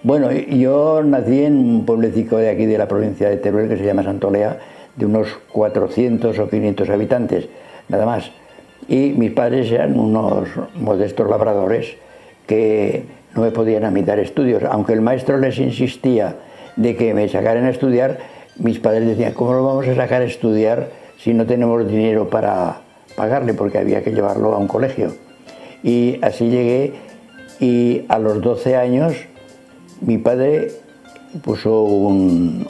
Bueno, yo nací en un pueblecito de aquí de la provincia de Teruel que se llama Santolea, de unos 400 o 500 habitantes, nada más. Y mis padres eran unos modestos labradores que no me podían a mí dar estudios. Aunque el maestro les insistía de que me sacaran a estudiar, mis padres decían, ¿cómo lo vamos a sacar a estudiar si no tenemos dinero para pagarle? Porque había que llevarlo a un colegio. Y así llegué, y a los 12 años mi padre puso un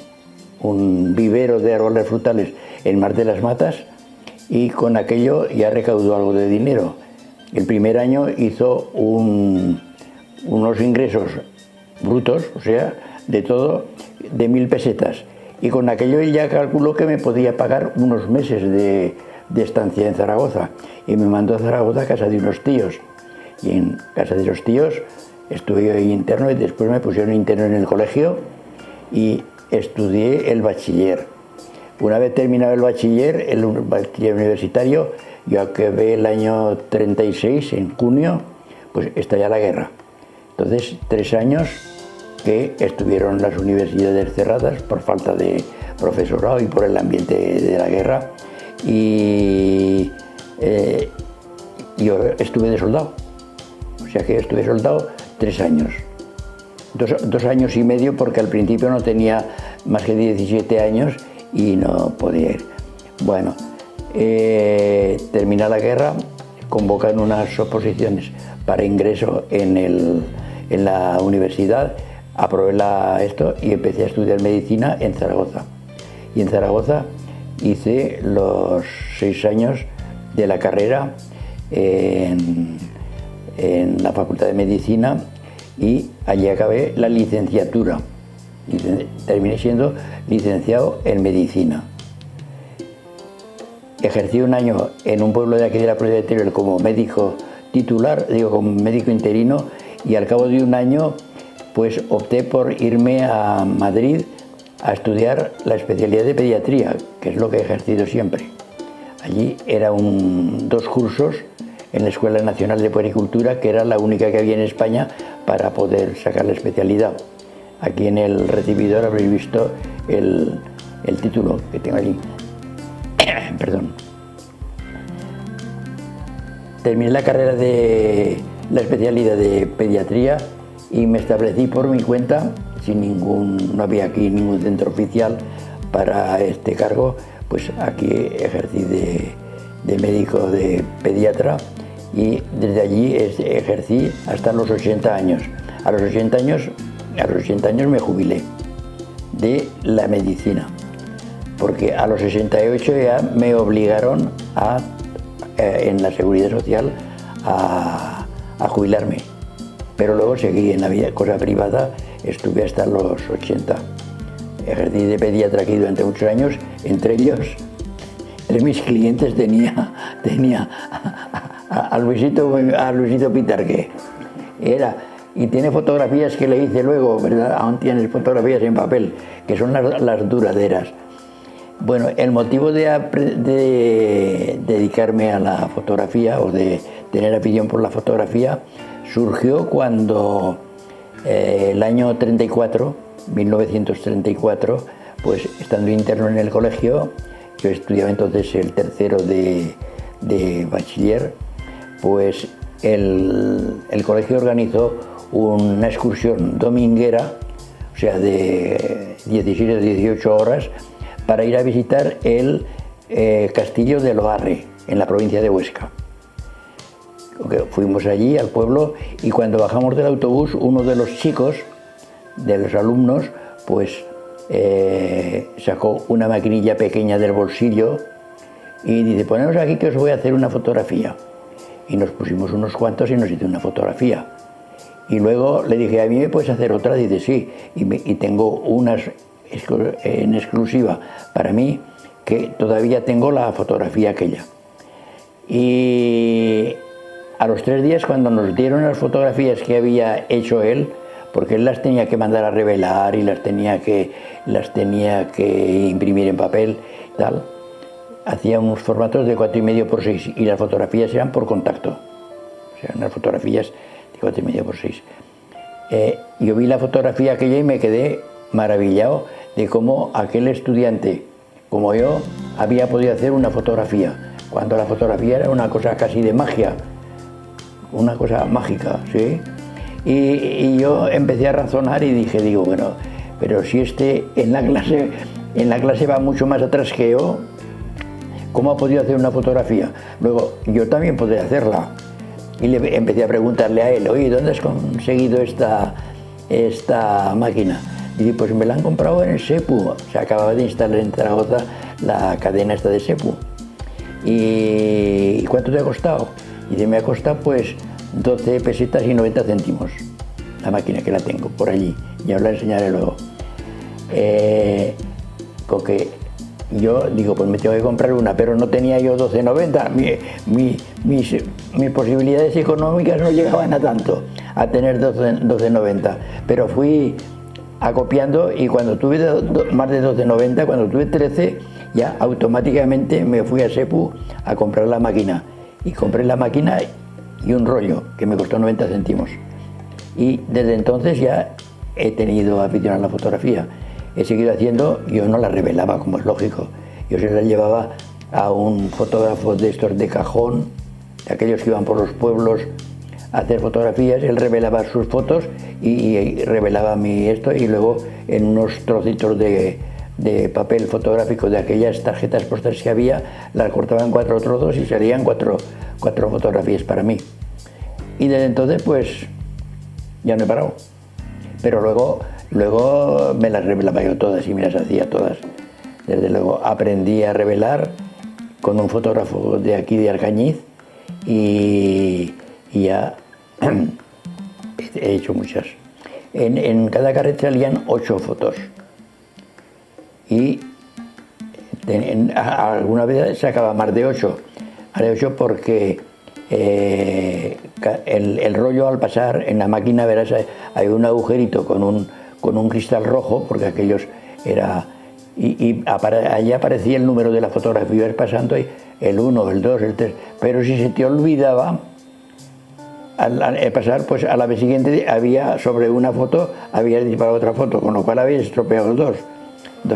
vivero de árboles frutales en Mar de las Matas, y con aquello ya recaudó algo de dinero. El primer año hizo unos ingresos brutos, o sea, de todo, de 1000 pesetas. Y con aquello ya calculó que me podía pagar unos meses de estancia en Zaragoza. Y me mandó a Zaragoza a casa de unos tíos. Y en casa de los tíos estuve ahí interno, y después me pusieron interno en el colegio y estudié el bachiller. Una vez terminado el bachiller universitario, yo acabé el año 36, en junio, pues estalla la guerra. Entonces, 3 años que estuvieron las universidades cerradas por falta de profesorado y por el ambiente de la guerra. Y yo estuve de soldado. O sea que estuve soldado 3 años. 2 años y medio, porque al principio no tenía más que 17 años y no podía ir. Bueno, termina la guerra, convocan unas oposiciones para ingreso en la universidad, aprobé esto y empecé a estudiar medicina en Zaragoza. Y en Zaragoza hice los 6 años de la carrera en la Facultad de Medicina, y allí acabé la licenciatura. Terminé siendo licenciado en medicina. Ejercí un año en un pueblo de aquí de la provincia de Teruel como médico titular, como médico interino, y al cabo de un año pues opté por irme a Madrid a estudiar la especialidad de pediatría, que es lo que he ejercido siempre. Allí era 2 cursos en la Escuela Nacional de Puericultura, que era la única que había en España para poder sacar la especialidad. Aquí en el recibidor habréis visto el título que tengo allí. Perdón. Terminé la carrera de la especialidad de pediatría y me establecí por mi cuenta, no había aquí ningún centro oficial para este cargo, pues aquí ejercí de médico de pediatra, y desde allí ejercí hasta los 80 años. A los 80 años me jubilé de la medicina, porque a los 68 ya me obligaron en la Seguridad Social a jubilarme. Pero luego seguí en la vida, cosa privada, estuve hasta los 80. Ejercí de pediatra aquí durante muchos años, entre mis clientes tenía a Luisito Pitarque. Y tiene fotografías que le hice luego, ¿verdad? Aún tienes fotografías en papel, que son las duraderas. Bueno, el motivo de dedicarme a la fotografía, o de tener afición por la fotografía, surgió cuando el año 1934, pues estando interno en el colegio, yo estudiaba entonces el tercero de bachiller, pues el colegio organizó una excursión dominguera, o sea, de 17 o 18 horas, para ir a visitar el castillo de Loarre, en la provincia de Huesca. Fuimos allí al pueblo, y cuando bajamos del autobús, uno de los chicos, de los alumnos, pues sacó una maquinilla pequeña del bolsillo y dice, poneros aquí que os voy a hacer una fotografía. Y nos pusimos unos cuantos y nos hizo una fotografía. Y luego le dije, ¿a mí me puedes hacer otra? Dice, sí, y tengo unas en exclusiva para mí, que todavía tengo la fotografía aquella. Y a los 3 días, cuando nos dieron las fotografías que había hecho él, porque él las tenía que mandar a revelar y las tenía que imprimir en papel, tal, hacía unos formatos de 4,5 por 6, y las fotografías eran por contacto, o sea, unas fotografías de 4,5 por 6. yo vi la fotografía aquella y me quedé maravillado de cómo aquel estudiante, como yo, había podido hacer una fotografía, cuando la fotografía era una cosa casi de magia, una cosa mágica, ¿sí? Y yo empecé a razonar y digo, bueno, pero si este en la clase va mucho más atrás que yo, ¿cómo ha podido hacer una fotografía? Luego, yo también podría hacerla. Y le empecé a preguntarle a él, oye, ¿dónde has conseguido esta máquina? Y dice, pues me la han comprado en el SEPU. Se acababa de instalar en Zaragoza la cadena esta de SEPU. ¿Y cuánto te ha costado? Y dice, me ha costado pues 12 pesetas y 90 céntimos. La máquina que la tengo por allí. Ya os la enseñaré luego. Con que yo digo, pues me tengo que comprar una, pero no tenía yo 12,90. Mis posibilidades económicas no llegaban a tanto, a tener 12,90. Pero fui acopiando y cuando tuve más de 12,90, cuando tuve 13, ya automáticamente me fui a SEPU a comprar la máquina. Y compré la máquina y un rollo que me costó 90 céntimos. Y desde entonces ya he tenido afición a la fotografía. He seguido haciendo, yo no la revelaba, como es lógico. Yo se la llevaba a un fotógrafo de estos de cajón, de aquellos que iban por los pueblos a hacer fotografías. Él revelaba sus fotos y revelaba mi esto, y luego en unos trocitos de papel fotográfico de aquellas tarjetas postales que había, las cortaba en 4 trozos y salían cuatro fotografías para mí. Y desde entonces pues ya no he parado. Pero luego me las revelaba yo todas y me las hacía todas. Desde luego aprendí a revelar con un fotógrafo de aquí de Arcañiz y ya he hecho muchas. En cada carrete salían 8 fotos y alguna vez sacaba más de 8. Más de 8 porque el rollo al pasar en la máquina, verás, hay un agujerito con un cristal rojo, porque aquellos era... allí aparecía el número de la fotografía, ibas pasando ahí, el 1, el 2, el 3, pero si se te olvidaba, al pasar, pues a la vez siguiente había sobre una foto, había disparado otra foto, con lo cual había estropeado dos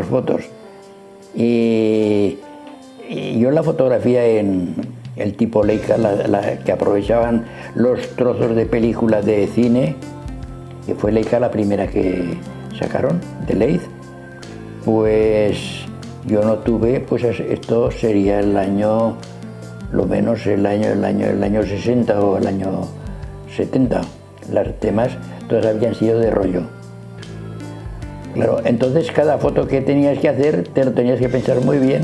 fotos. Y yo la fotografía en el tipo Leica, la que aprovechaban los trozos de película de cine, que fue Leica la primera que sacaron, de Leitz, pues yo no tuve, pues esto sería el año, lo menos el año 60 o el año 70. Las demás todas habían sido de rollo. Claro, entonces cada foto que tenías que hacer te lo tenías que pensar muy bien,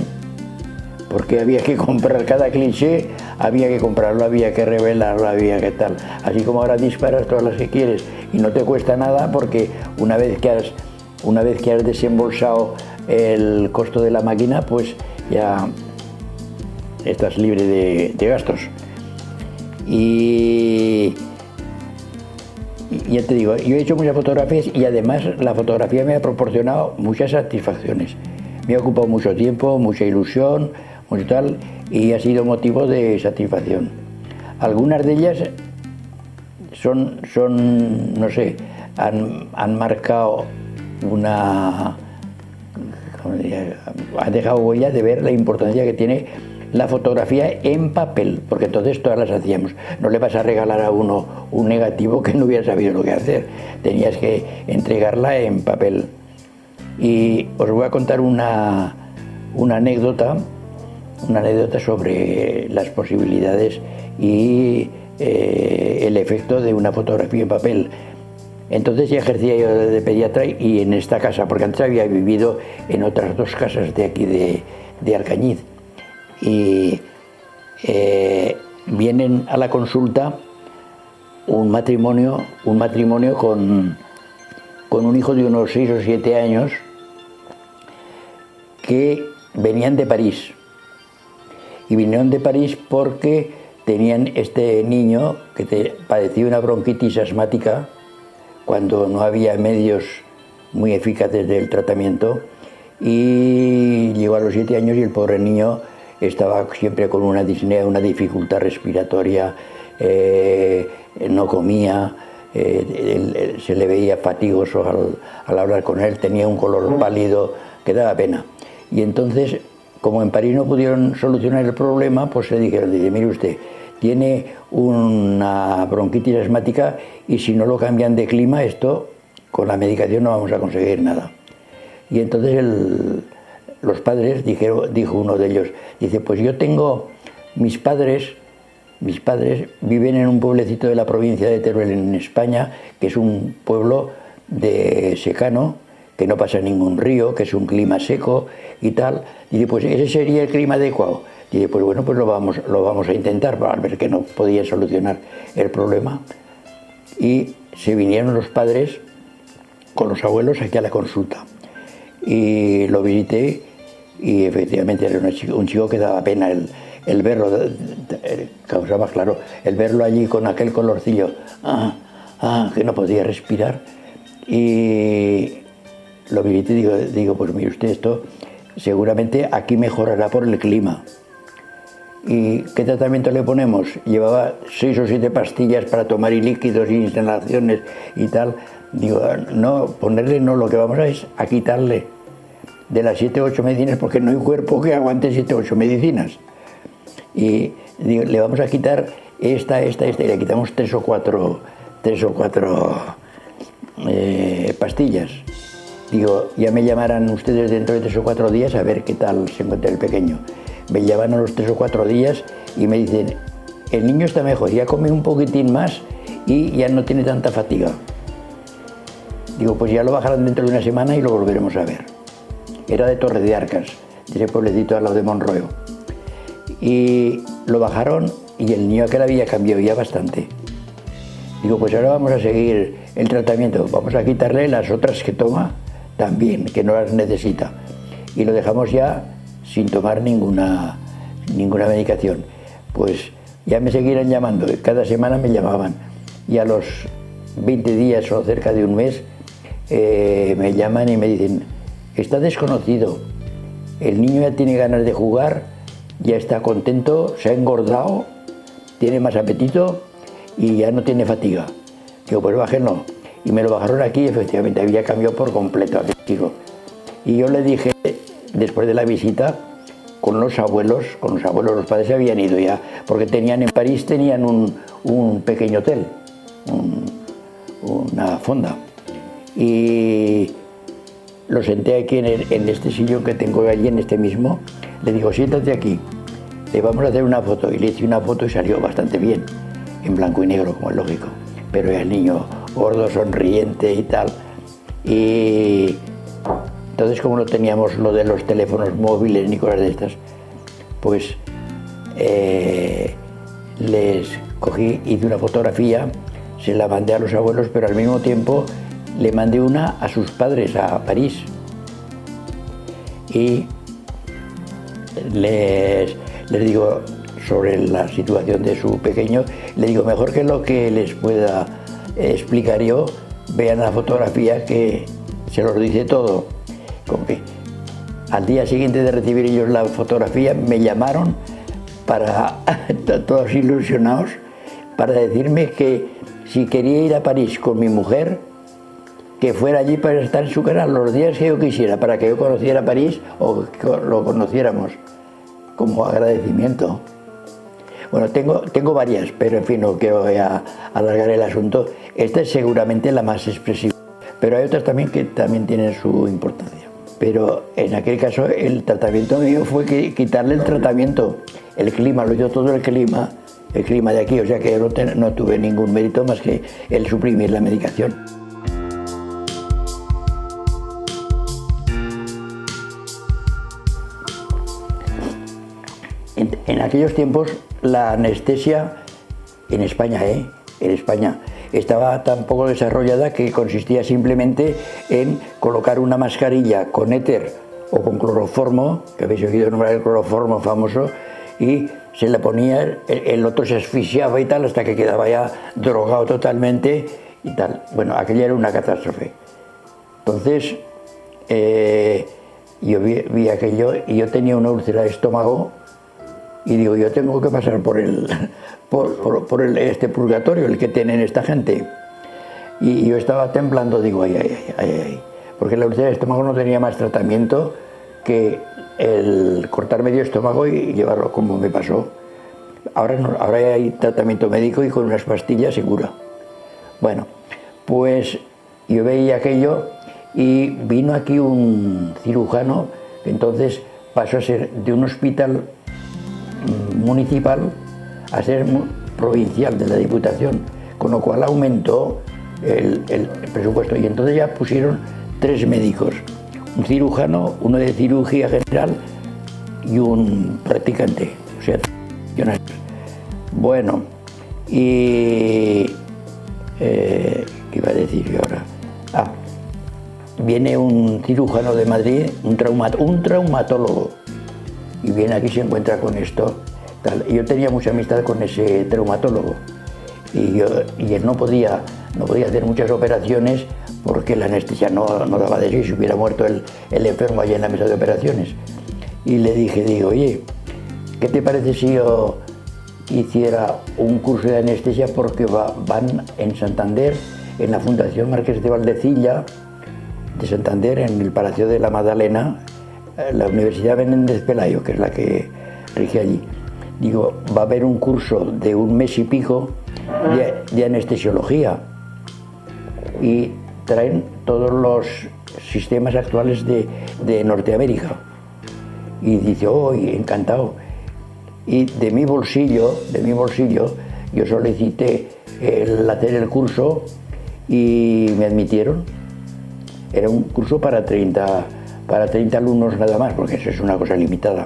porque había que comprar cada cliché, había que comprarlo, había que revelarlo, había que tal. Así como ahora disparas todas las que quieres y no te cuesta nada, porque una vez que has desembolsado el costo de la máquina, pues ya estás libre de gastos. Y ya te digo, yo he hecho muchas fotografías y además la fotografía me ha proporcionado muchas satisfacciones. Me ha ocupado mucho tiempo, mucha ilusión, mucho tal, y ha sido motivo de satisfacción. Algunas de ellas son no sé, han marcado una... ¿cómo diría? Han dejado huella de ver la importancia que tiene la fotografía en papel, porque entonces todas las hacíamos. No le vas a regalar a uno un negativo que no hubiera sabido lo que hacer. Tenías que entregarla en papel. Y os voy a contar una anécdota sobre las posibilidades y el efecto de una fotografía en papel. Entonces ya ejercía yo de pediatra y en esta casa, porque antes había vivido en otras 2 casas de aquí de Arcañiz. Y vienen a la consulta un matrimonio con un hijo de unos 6 o 7 años que venían de París. Y vinieron de París porque tenían este niño que padecía una bronquitis asmática cuando no había medios muy eficaces del tratamiento, y llegó a los 7 años y el pobre niño estaba siempre con una disnea, una dificultad respiratoria, no comía, se le veía fatigoso al hablar con él, tenía un color pálido que daba pena. Y entonces, como en París no pudieron solucionar el problema, pues le dijeron, dice, mire usted, tiene una bronquitis asmática y si no lo cambian de clima, esto con la medicación no vamos a conseguir nada. Y entonces los padres, dijo uno de ellos, dice, pues yo tengo, mis padres viven en un pueblecito de la provincia de Teruel en España, que es un pueblo de secano, que no pasa ningún río, que es un clima seco y tal. Dice, pues ese sería el clima adecuado. Dice, pues bueno, pues lo vamos a intentar, para ver que no podía solucionar el problema. Y se vinieron los padres con los abuelos aquí a la consulta. Y lo visité y efectivamente era un chico que daba pena el verlo, causaba, claro, el verlo allí con aquel colorcillo, que no podía respirar. Y lo visité y digo, pues mire usted, esto seguramente aquí mejorará por el clima. ¿Y qué tratamiento le ponemos? Llevaba 6 o 7 pastillas para tomar y líquidos y inhalaciones y tal. Digo, no, ponerle no, lo que vamos es a quitarle de las 7 o 8 medicinas, porque no hay cuerpo que aguante 7 o 8 medicinas. Y digo, le vamos a quitar esta, y le quitamos 3 o 4 pastillas. Digo, ya me llamarán ustedes dentro de 3 o 4 días a ver qué tal se encuentra el pequeño. Me llaman a los 3 o 4 días y me dicen, el niño está mejor, ya come un poquitín más y ya no tiene tanta fatiga. Digo, pues ya lo bajarán dentro de una semana y lo volveremos a ver. Era de Torre de Arcas, de ese pueblecito al lado de Monroyo. Y lo bajaron y el niño aquel había cambiado ya bastante. Digo, pues ahora vamos a seguir el tratamiento, vamos a quitarle las otras que toma también, que no las necesita. Y lo dejamos ya sin tomar ninguna medicación. Pues ya me seguirán llamando, cada semana me llamaban. Y a los 20 días o cerca de un mes me llaman y me dicen, está desconocido, el niño ya tiene ganas de jugar, ya está contento, se ha engordado, tiene más apetito y ya no tiene fatiga. Digo, pues bájenlo. Y me lo bajaron aquí y efectivamente había cambiado por completo aquel chico. Y yo le dije, después de la visita, con los abuelos, los padres se habían ido ya, porque en París tenían un pequeño hotel, una fonda. Y lo senté aquí en este sillón que tengo allí, en este mismo. Le digo, siéntate aquí, le vamos a hacer una foto. Y le hice una foto y salió bastante bien, en blanco y negro, como es lógico. Pero era el niño gordo, sonriente y tal. Y entonces, como no teníamos lo de los teléfonos móviles ni cosas de estas, pues les cogí, hice una fotografía, se la mandé a los abuelos, pero al mismo tiempo le mandé una a sus padres, a París. Y les digo sobre la situación de su pequeño, le digo, mejor que lo que les pueda explicar yo, vean la fotografía que se los dice todo. Como que al día siguiente de recibir ellos la fotografía, me llamaron todos ilusionados, para decirme que si quería ir a París con mi mujer, que fuera allí para estar en su casa los días que yo quisiera, para que yo conociera París o que lo conociéramos, como agradecimiento. Bueno, tengo varias, pero en fin, no quiero alargar el asunto. Esta es seguramente la más expresiva, pero hay otras también que también tienen su importancia. Pero en aquel caso el tratamiento mío fue quitarle el tratamiento, el clima, lo hizo todo el clima de aquí, o sea que yo no tuve ningún mérito más que el suprimir la medicación. En aquellos tiempos la anestesia en España, estaba tan poco desarrollada que consistía simplemente en colocar una mascarilla con éter o con cloroformo, que habéis oído nombrar el cloroformo famoso, y se le ponía, el otro se asfixiaba y tal, hasta que quedaba ya drogado totalmente y tal. Bueno, aquella era una catástrofe. Entonces, yo vi aquello y yo tenía una úlcera de estómago y digo, yo tengo que pasar por este purgatorio, el que tienen esta gente. Y yo estaba temblando, digo, ay, ay, ay, ay, ay, porque la úlcera del estómago no tenía más tratamiento que el cortar medio estómago y llevarlo como me pasó. Ahora no, ahora hay tratamiento médico y con unas pastillas segura. Bueno, pues yo veía aquello y vino aquí un cirujano que entonces pasó a ser de un hospital municipal a ser provincial de la Diputación, con lo cual aumentó el presupuesto y entonces ya pusieron 3 médicos, un cirujano, uno de cirugía general y un practicante, o sea, bueno, y ¿qué iba a decir yo ahora? Viene un cirujano de Madrid, un traumatólogo, y viene aquí y se encuentra con esto. Tal. Yo tenía mucha amistad con ese traumatólogo y él no podía hacer muchas operaciones porque la anestesia no daba de sí, si hubiera muerto el enfermo allí en la mesa de operaciones. Y le digo, oye, ¿qué te parece si yo hiciera un curso de anestesia? Porque van en Santander, en la Fundación Marqués de Valdecilla de Santander, en el Palacio de la Magdalena, la Universidad Menéndez Pelayo, que es la que rige allí. Digo, va a haber un curso de 1 mes y pico de anestesiología y traen todos los sistemas actuales de Norteamérica. Y dice, oh, encantado. Y de mi bolsillo, yo solicité hacer el curso y me admitieron. Era un curso para 30 alumnos nada más, porque eso es una cosa limitada.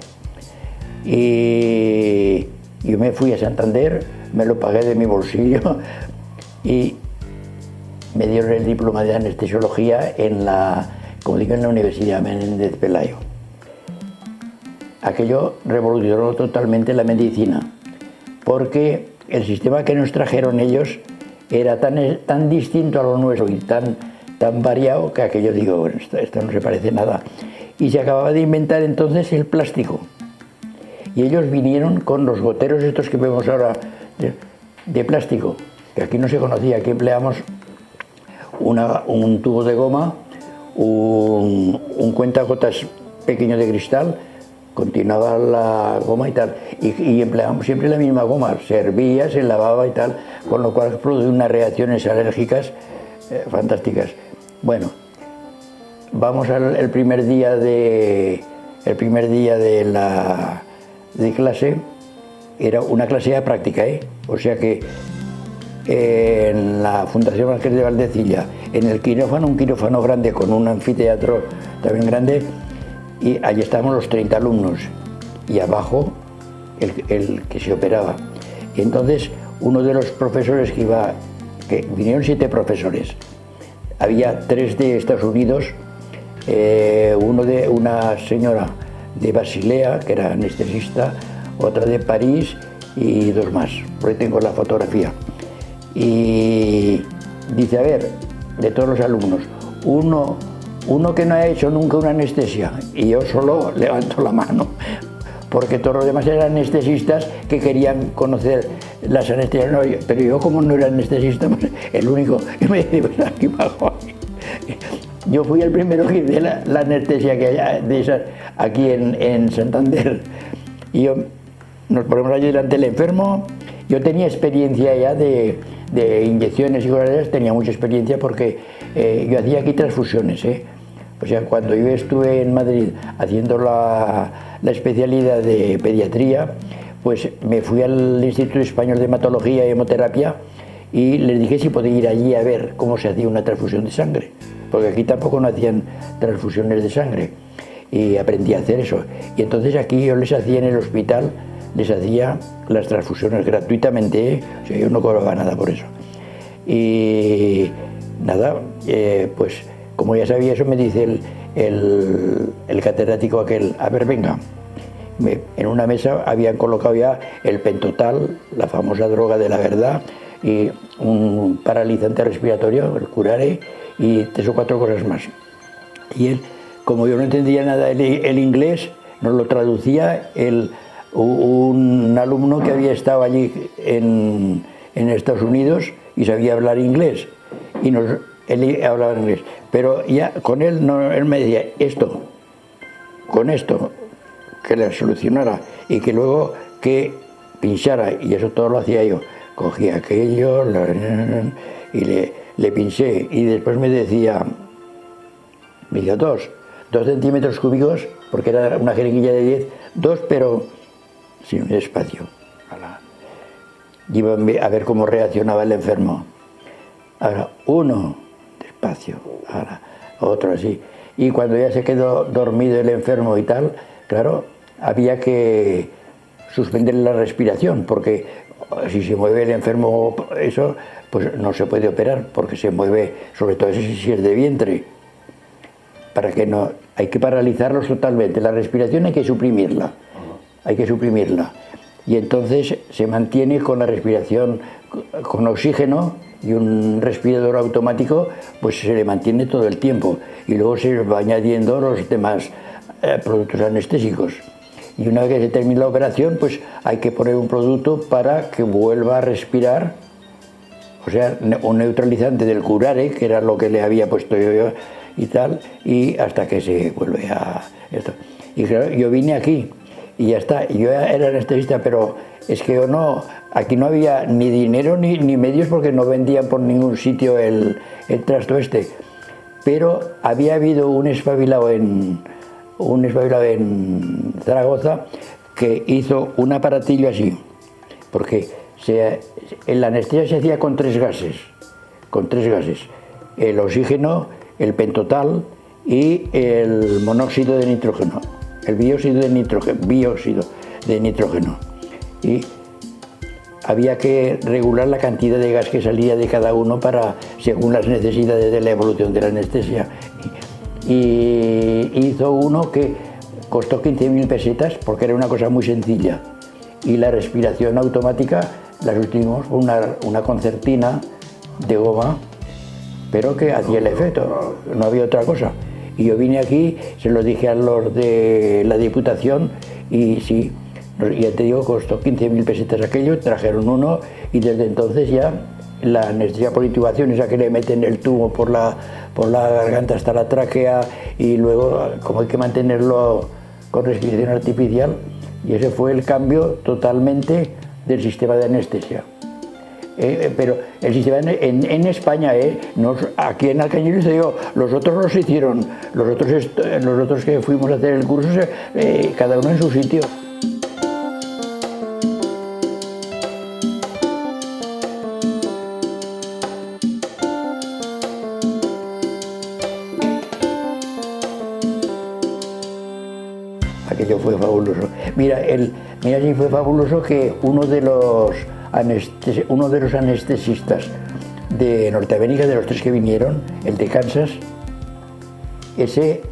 Y yo me fui a Santander, me lo pagué de mi bolsillo y me dieron el diploma de anestesiología en la Universidad Menéndez Pelayo. Aquello revolucionó totalmente la medicina, porque el sistema que nos trajeron ellos era tan distinto a lo nuestro y tan variado que aquello, digo, bueno, esto no se parece nada. Y se acababa de inventar entonces el plástico. Y ellos vinieron con los goteros estos que vemos ahora de plástico, que aquí no se conocía. Aquí empleamos un tubo de goma, un cuentagotas pequeño de cristal, continuaba la goma y tal, y empleamos siempre la misma goma, servía, se lavaba y tal, con lo cual produce unas reacciones alérgicas fantásticas. Bueno, vamos al primer día de clase. Era una clase de práctica, o sea que en la Fundación Marqués de Valdecilla, en el quirófano, un quirófano grande con un anfiteatro también grande, y allí estábamos los 30 alumnos y abajo el que se operaba. Y entonces uno de los profesores que vinieron 7 profesores, había 3 de Estados Unidos, uno de una señora de Basilea, que era anestesista, otra de París y 2 más, por ahí tengo la fotografía. Y dice, a ver, de todos los alumnos, uno que no ha hecho nunca una anestesia, y yo solo levanto la mano, porque todos los demás eran anestesistas que querían conocer las anestesias, no, pero yo como no era anestesista, pues, el único que me dice, pues aquí abajo. Yo fui el primero que hice la anestesia que hay de esas aquí en Santander, y nos ponemos allí delante del enfermo. Yo tenía experiencia ya de inyecciones y cosas de esas, tenía mucha experiencia porque yo hacía aquí transfusiones, O sea, cuando yo estuve en Madrid haciendo la especialidad de pediatría, pues me fui al Instituto Español de Hematología y Hemoterapia y les dije si podía ir allí a ver cómo se hacía una transfusión de sangre, porque aquí tampoco no hacían transfusiones de sangre, y aprendí a hacer eso. Y entonces aquí yo les hacía en el hospital, les hacía las transfusiones gratuitamente, o sea, yo no cobraba nada por eso. Y nada, pues como ya sabía eso, me dice el catedrático aquel, a ver, venga. En una mesa habían colocado ya el Pentotal, la famosa droga de la verdad, y un paralizante respiratorio, el Curare, y 3 o 4 cosas más. Y él, como yo no entendía nada el inglés, nos lo traducía un alumno que había estado allí en Estados Unidos y sabía hablar inglés. y él hablaba en inglés, pero ya con él, no, él me decía esto, con esto, que le solucionara y que luego que pinchara, y eso todo lo hacía yo. Cogía aquello y le pinché, y después me decía 2 centímetros cúbicos, porque era una jeringuilla de 10, 2, pero sin un espacio. Iba a ver cómo reaccionaba el enfermo. Ahora, 1, despacio, ahora, otro así. Y cuando ya se quedó dormido el enfermo y tal, claro, había que suspender la respiración, porque si se mueve el enfermo, eso, pues no se puede operar, porque se mueve, sobre todo si es de vientre. Para que no, hay que paralizarlos totalmente. La respiración hay que suprimirla, y entonces se mantiene con la respiración con oxígeno, y un respirador automático pues se le mantiene todo el tiempo, y luego se va añadiendo los demás productos anestésicos, y una vez que se termina la operación pues hay que poner un producto para que vuelva a respirar, o sea, un neutralizante del curare, que era lo que le había puesto yo y tal, y hasta que se vuelve a esto. Y claro, yo vine aquí y ya está, yo era anestesista, pero es que aquí no había ni dinero ni medios, porque no vendían por ningún sitio el trasto este. Pero había habido un espabilado en Zaragoza que hizo un aparatillo así, porque la anestesia se hacía con 3 gases, el oxígeno, el pentotal y el monóxido de nitrógeno, el bióxido de nitrógeno. Y había que regular la cantidad de gas que salía de cada uno según las necesidades de la evolución de la anestesia. Y hizo uno que costó 15.000 pesetas, porque era una cosa muy sencilla, y la respiración automática la sustituimos por una concertina de goma, pero que hacía el efecto, no había otra cosa. Y yo vine aquí, se lo dije a los de la Diputación, y sí, ya te digo, costó 15.000 pesetas aquello, trajeron uno, y desde entonces ya la anestesia por intubación, esa que le meten el tubo por la garganta hasta la tráquea, y luego como hay que mantenerlo con respiración artificial, y ese fue el cambio totalmente del sistema de anestesia. Pero el sistema en España, aquí en Alcañiles, te digo, los otros los hicieron, los otros que fuimos a hacer el curso, cada uno en su sitio. Aquello fue fabuloso. Mira si fue fabuloso que uno de los anestesistas de Norteamérica, de los 3 que vinieron, el de Kansas, ese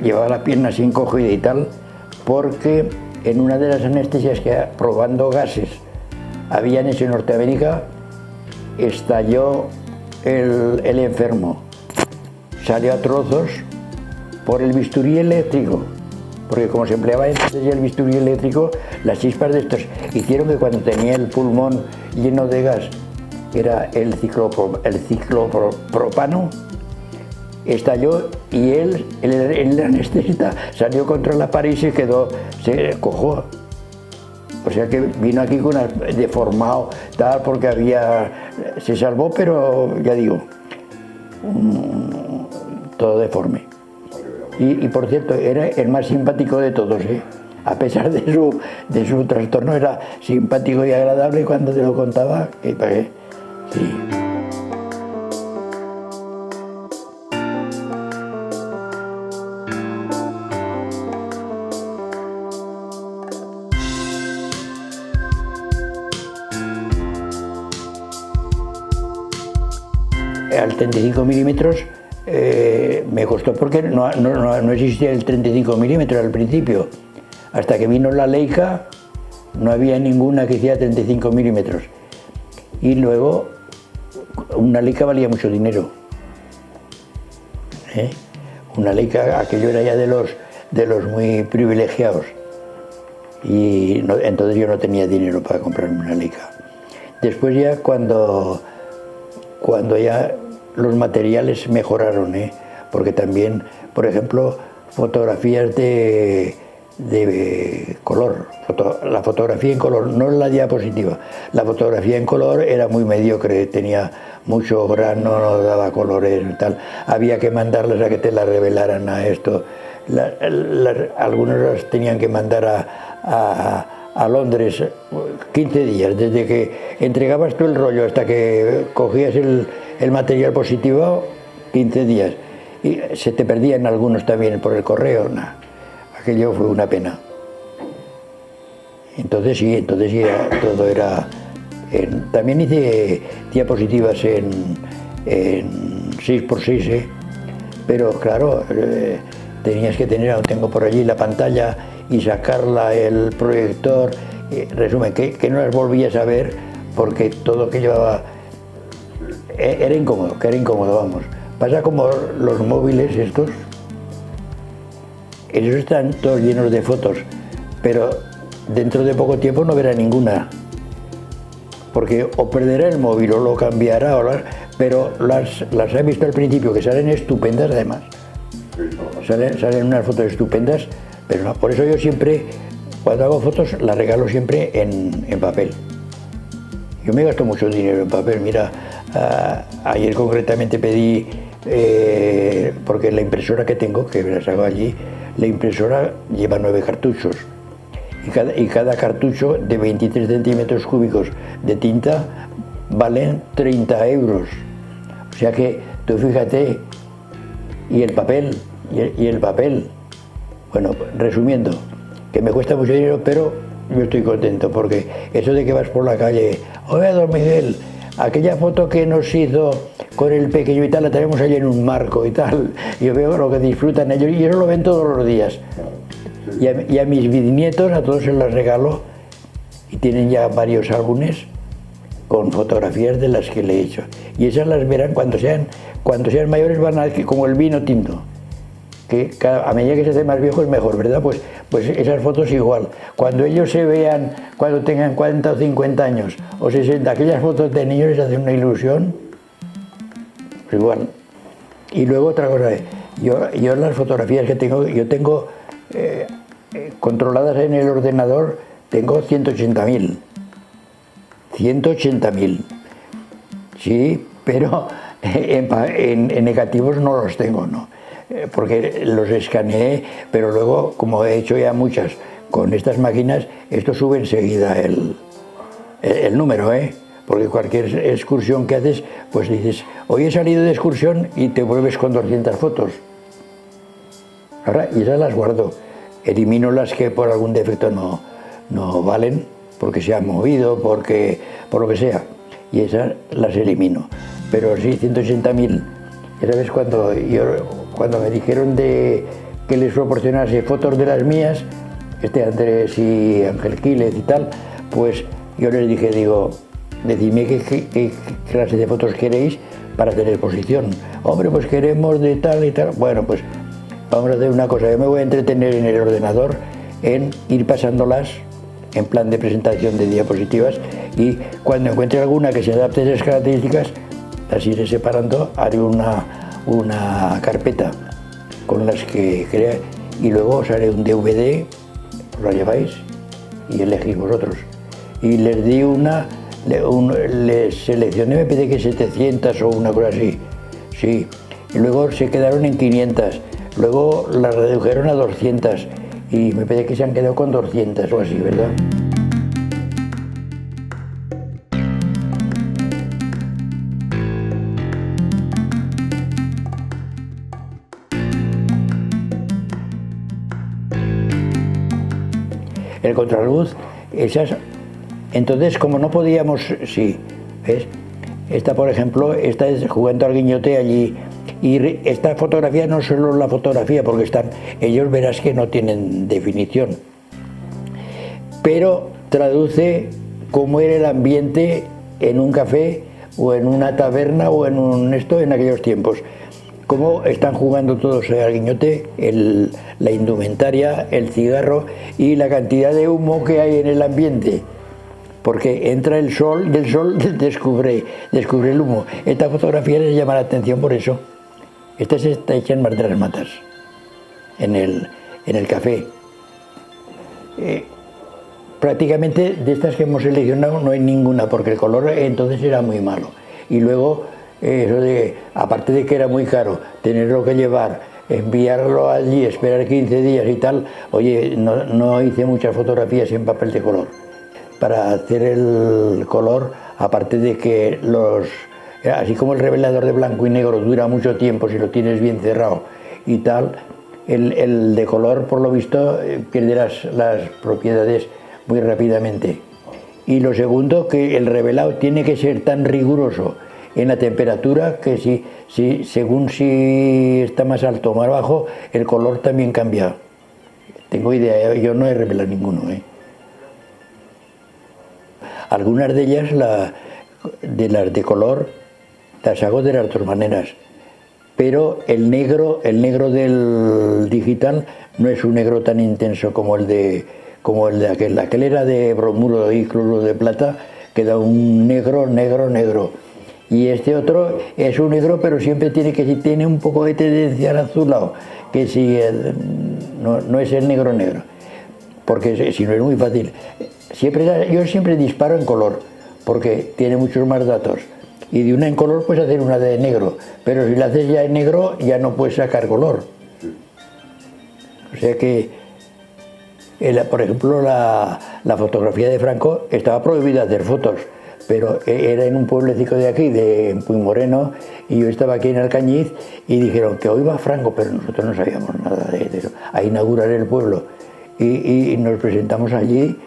llevaba la pierna así encogida y tal, porque en una de las anestesias que probando gases habían hecho en Norteamérica, estalló el enfermo, salió a trozos por el bisturí eléctrico, porque como se empleaba entonces ya el bisturí eléctrico, las chispas de estos hicieron que cuando tenía el pulmón lleno de gas, era el ciclopropano, estalló, y el anestesista salió contra la pared y se cojó. O sea que vino aquí deformado, tal, porque se salvó, pero ya digo, todo deforme. Y por cierto, era el más simpático de todos, a pesar de su trastorno, era simpático y agradable cuando te lo contaba. Sí. Al 35 milímetros me costó, porque no existía el 35 milímetros al principio. Hasta que vino la Leica no había ninguna que hiciera 35 milímetros. Y luego una Leica valía mucho dinero. Una Leica, aquello era ya de los muy privilegiados. Y entonces yo no tenía dinero para comprarme una Leica. Después ya cuando ya los materiales mejoraron, porque también, por ejemplo, fotografías de color, la fotografía en color, no la diapositiva, la fotografía en color era muy mediocre, tenía mucho grano, no daba colores y tal, había que mandarlas a que te la revelaran a esto, algunos las tenían que mandar a Londres 15 días, desde que entregabas tú el rollo hasta que cogías el material positivo, 15 días, y se te perdían algunos también por el correo, nah. Aquello fue una pena. Entonces sí, todo era... también hice diapositivas en 6x6, pero claro, tenías que tener, aún tengo por allí la pantalla y sacarla, el proyector, resumen, que no las volvías a ver porque todo que llevaba era incómodo, vamos. Pasa como los móviles estos, ellos están todos llenos de fotos, pero dentro de poco tiempo no verá ninguna, porque o perderá el móvil o lo cambiará, pero las he visto al principio que salen estupendas además, salen unas fotos estupendas, pero no, por eso yo siempre, cuando hago fotos, las regalo siempre en papel. Yo me gasto mucho dinero en papel, mira, ayer concretamente pedí, porque la impresora que tengo, que me la saco allí, la impresora lleva 9 cartuchos y cada cartucho de 23 centímetros cúbicos de tinta valen 30 euros. O sea que tú fíjate, y el papel, bueno, resumiendo, que me cuesta mucho dinero, pero yo estoy contento porque eso de que vas por la calle, oye, don Miguel, aquella foto que nos hizo con el pequeño y tal, la tenemos allí en un marco y tal. Yo veo lo que disfrutan ellos y eso lo ven todos los días. Y a mis bisnietos, a todos se las regalo y tienen ya varios álbumes con fotografías de las que le he hecho. Y esas las verán cuando sean mayores, van a como el vino tinto. Que a medida que se hace más viejo es mejor, ¿verdad? Pues esas fotos igual. Cuando ellos se vean, cuando tengan 40 o 50 años o 60, aquellas fotos de niños les hacen una ilusión, pues igual. Y luego otra cosa, yo las fotografías que tengo, controladas en el ordenador, tengo 180.000. 180.000. Sí, pero en negativos no los tengo, ¿no? Porque los escaneé, pero luego, como he hecho ya muchas con estas máquinas, esto sube enseguida el número, porque cualquier excursión que haces, pues dices, hoy he salido de excursión y te vuelves con 200 fotos. Ahora, y esas las guardo, elimino las que por algún defecto no valen, porque se han movido, por lo que sea, y esas las elimino. Pero sí, 180.000. Ya sabes, cuando me dijeron que les proporcionase fotos de las mías, Andrés y Ángel Quílez y tal, pues yo les dije, decidme qué clase de fotos queréis para tener exposición. Hombre, pues queremos de tal y tal. Bueno, pues vamos a hacer una cosa, yo me voy a entretener en el ordenador en ir pasándolas en plan de presentación de diapositivas y cuando encuentre alguna que se adapte a esas características, las iré separando, haré una carpeta con las que crea y luego os haré un DVD, os lo lleváis y elegís vosotros. Y les di les seleccioné, me parece que 700 o una cosa así, sí. Y luego se quedaron en 500, luego las redujeron a 200 y me parece que se han quedado con 200 o así, ¿verdad? El contraluz, esas, entonces como no podíamos, sí, ¿ves? Esta, por ejemplo, esta es jugando al guiñote allí, y esta fotografía no es solo la fotografía, porque ellos verás que no tienen definición, pero traduce cómo era el ambiente en un café, o en una taberna, o en aquellos tiempos. Cómo están jugando todos al guiñote, la indumentaria, el cigarro y la cantidad de humo que hay en el ambiente. porque entra el sol y el sol descubre el humo. Esta fotografía les llama la atención por eso. Esta se está hecha en Mar de las Matas, en el café. Prácticamente de estas que hemos seleccionado no hay ninguna, porque el color entonces era muy malo. Y luego, aparte de que era muy caro, tenerlo que llevar, enviarlo allí, esperar 15 días y tal, oye, no hice muchas fotografías en papel de color. Para hacer el color, aparte de que así como el revelador de blanco y negro dura mucho tiempo si lo tienes bien cerrado y tal, el de color, por lo visto, pierde las propiedades muy rápidamente. Y lo segundo, que el revelado tiene que ser tan riguroso en la temperatura que según si está más alto o más bajo, el color también cambia. Tengo idea, yo no he revelado ninguno. Algunas de ellas, las de color, las hago de las dos maneras. Pero el negro del digital no es un negro tan intenso como el de aquel. Aquel era de bromuro y cloruro de plata, que da un negro. Y este otro es un negro, pero siempre tiene un poco de tendencia al azulado, que no es el negro, porque si no es muy fácil. Yo siempre disparo en color, porque tiene muchos más datos. Y de una en color puedes hacer una de negro, pero si la haces ya en negro ya no puedes sacar color. O sea que, por ejemplo, la fotografía de Franco estaba prohibida hacer fotos, pero era en un pueblecito de aquí, de Puigmoreno, y yo estaba aquí en Alcañiz y dijeron que hoy va Franco, pero nosotros no sabíamos nada de eso, a inaugurar el pueblo. Y nos presentamos allí.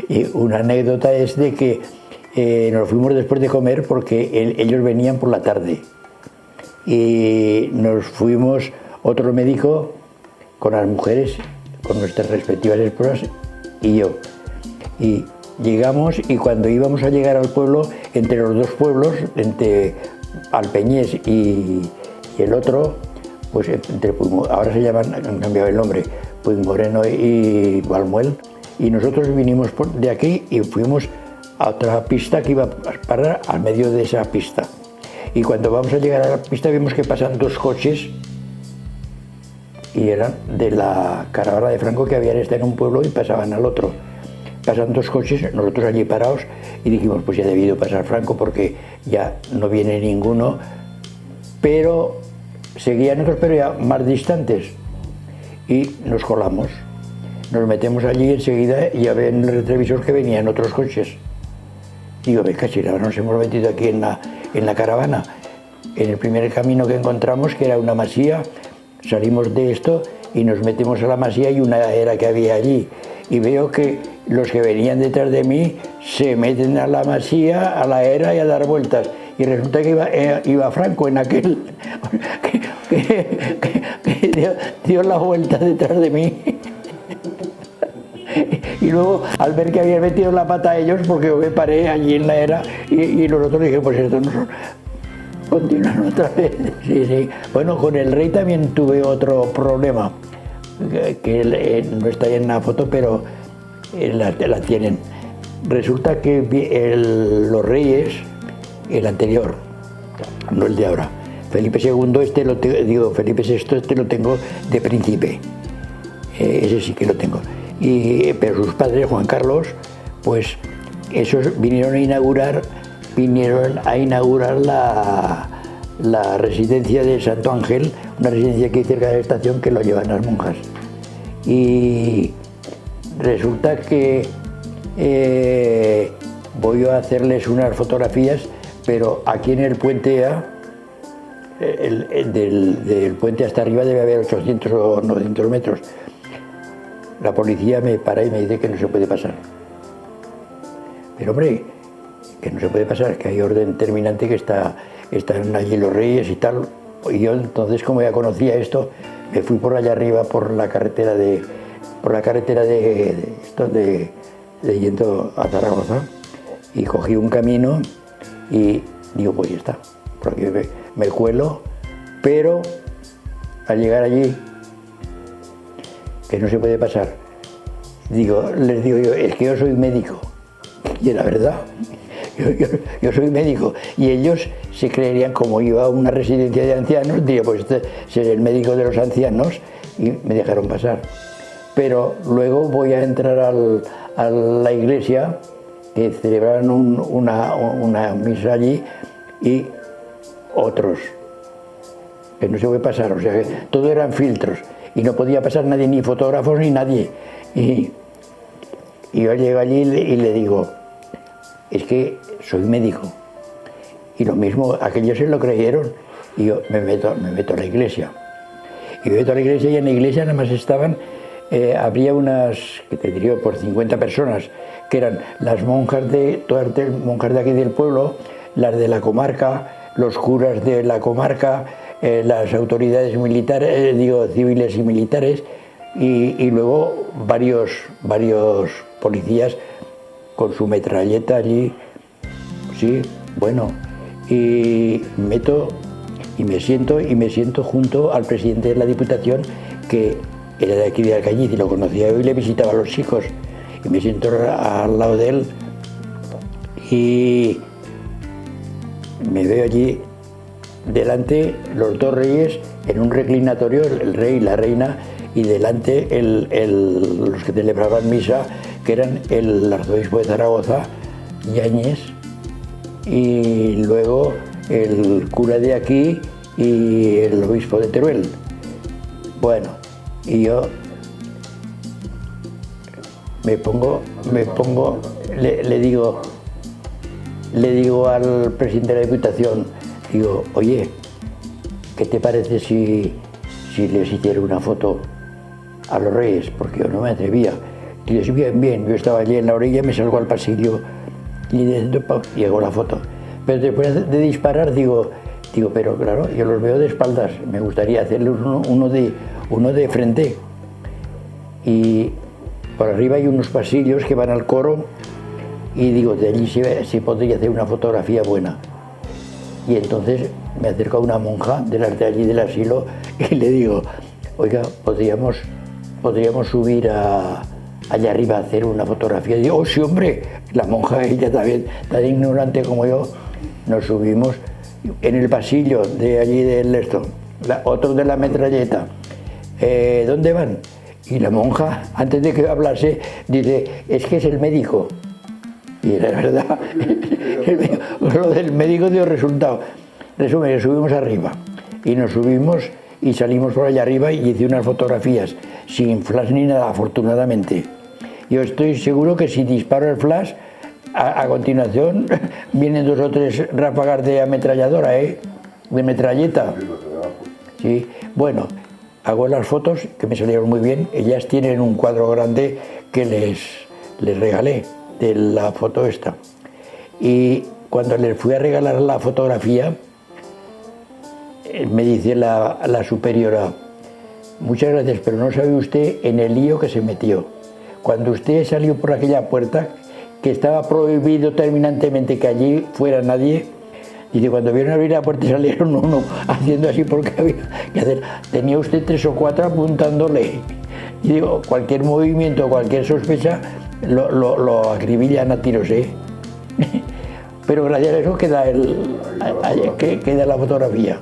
Y una anécdota es de que nos fuimos después de comer porque ellos venían por la tarde y nos fuimos otro médico con las mujeres, con nuestras respectivas esposas y yo. Y llegamos, y cuando íbamos a llegar al pueblo, entre los dos pueblos, entre Alpeñés y el otro, pues ahora se llaman, han cambiado el nombre, Puigmoreno y Valmuel, y nosotros vinimos de aquí y fuimos a otra pista que iba a parar al medio de esa pista. Y cuando vamos a llegar a la pista vimos que pasan dos coches y eran de la caravana de Franco, que habían estado en un pueblo y pasaban al otro. Pasan dos coches, nosotros allí parados, y dijimos, pues ya ha debido pasar Franco porque ya no viene ninguno, pero seguían otros, pero ya más distantes, y nos colamos. Nos metemos allí enseguida y ya ven en el retrovisor que venían otros coches. Digo, ve casi, ahora nos hemos metido aquí en la caravana. En el primer camino que encontramos, que era una masía, salimos de esto y nos metemos a la masía y una era que había allí. Y veo que los que venían detrás de mí se meten a la masía, a la era y a dar vueltas. Y resulta que iba Franco en aquel, que dio la vuelta detrás de mí. Y luego, al ver que habían metido la pata a ellos, porque yo me paré allí en la era, y los otros dije, pues esto no son. Continuaron otra vez. Sí. Bueno, con el rey también tuve otro problema, que no está ahí en la foto, pero la tienen. Resulta que los reyes, el anterior, no el de ahora, Felipe II, Felipe VI, este lo tengo de príncipe. Ese sí que lo tengo. Pero sus padres, Juan Carlos, pues esos vinieron a inaugurar la residencia de Santo Ángel, una residencia que hay cerca de la estación, que lo llevan las monjas. Y resulta que voy a hacerles unas fotografías, pero aquí en el puente del puente hasta arriba debe haber 800 o 900 metros. La policía me para y me dice que no se puede pasar. Pero hombre, que no se puede pasar, que hay orden terminante, que están allí los reyes y tal. Y yo entonces, como ya conocía esto, me fui por allá arriba por la carretera de yendo a Zaragoza, y cogí un camino y digo, pues ya está, por aquí me cuelo, pero al llegar allí, que no se puede pasar, les digo yo, es que yo soy médico, Y era verdad. Yo soy médico y ellos se creerían, como iba a una residencia de ancianos, diría, pues este es el médico de los ancianos, y me dejaron pasar. Pero luego voy a entrar a la iglesia, que celebraban una misa allí, y otros, que no se puede pasar, o sea que todo eran filtros, y no podía pasar nadie, ni fotógrafos ni nadie. Y yo llego allí y le digo, es que soy médico. Y lo mismo, aquellos se lo creyeron, y yo me meto a la iglesia. Y me meto a la iglesia, y en la iglesia nada más estaban, habría unas, que te diría, por 50 personas, que eran las monjas todas monjas de aquí del pueblo, las de la comarca, los curas de la comarca, las autoridades militares, civiles y militares, y luego varios policías con su metralleta allí, sí, bueno, y meto y me siento junto al presidente de la Diputación, que era de aquí de Alcañiz y lo conocía yo y le visitaba a los chicos, y me siento al lado de él y me veo allí delante los dos reyes en un reclinatorio, el rey y la reina, y delante los que celebraban misa, que eran el arzobispo de Zaragoza, Yáñez, y luego el cura de aquí y el obispo de Teruel. Bueno, y yo me pongo, le digo al presidente de la Diputación, digo, oye, ¿qué te parece si les hiciera una foto a los reyes? Porque yo no me atrevía. Y yo, bien, yo estaba allí en la orilla, me salgo al pasillo y llegó la foto. Pero después de disparar digo, pero claro, yo los veo de espaldas, me gustaría hacerles uno de frente. Y por arriba hay unos pasillos que van al coro y digo, de allí se podría hacer una fotografía buena. Y entonces me acerco a una monja de las de allí del asilo y le digo, oiga, podríamos subir allá arriba a hacer una fotografía. Y digo, oh sí, hombre, la monja, ella también, tan ignorante como yo, nos subimos en el pasillo de allí del esto, otro de la metralleta. ¿Dónde van? Y la monja, antes de que hablase, dice, es que es el médico. Y era verdad, lo del médico dio resultado. Resumen, subimos arriba y nos subimos y salimos por allá arriba y hice unas fotografías sin flash ni nada, afortunadamente. Yo estoy seguro que si disparo el flash, a continuación vienen 2 o 3 ráfagas de ametralladora, de metralleta. Sí, bueno, hago las fotos que me salieron muy bien. Ellas tienen un cuadro grande que les regalé de la foto esta. Y cuando les fui a regalar la fotografía, me dice la superiora, muchas gracias, pero no sabe usted en el lío que se metió. Cuando usted salió por aquella puerta, que estaba prohibido terminantemente que allí fuera nadie, dice, cuando vieron abrir la puerta salieron uno haciendo así porque había que hacer. Tenía usted 3 o 4 apuntándole. Y digo, cualquier movimiento, cualquier sospecha, lo acribillan a tiros, Pero gracias a eso queda la fotografía.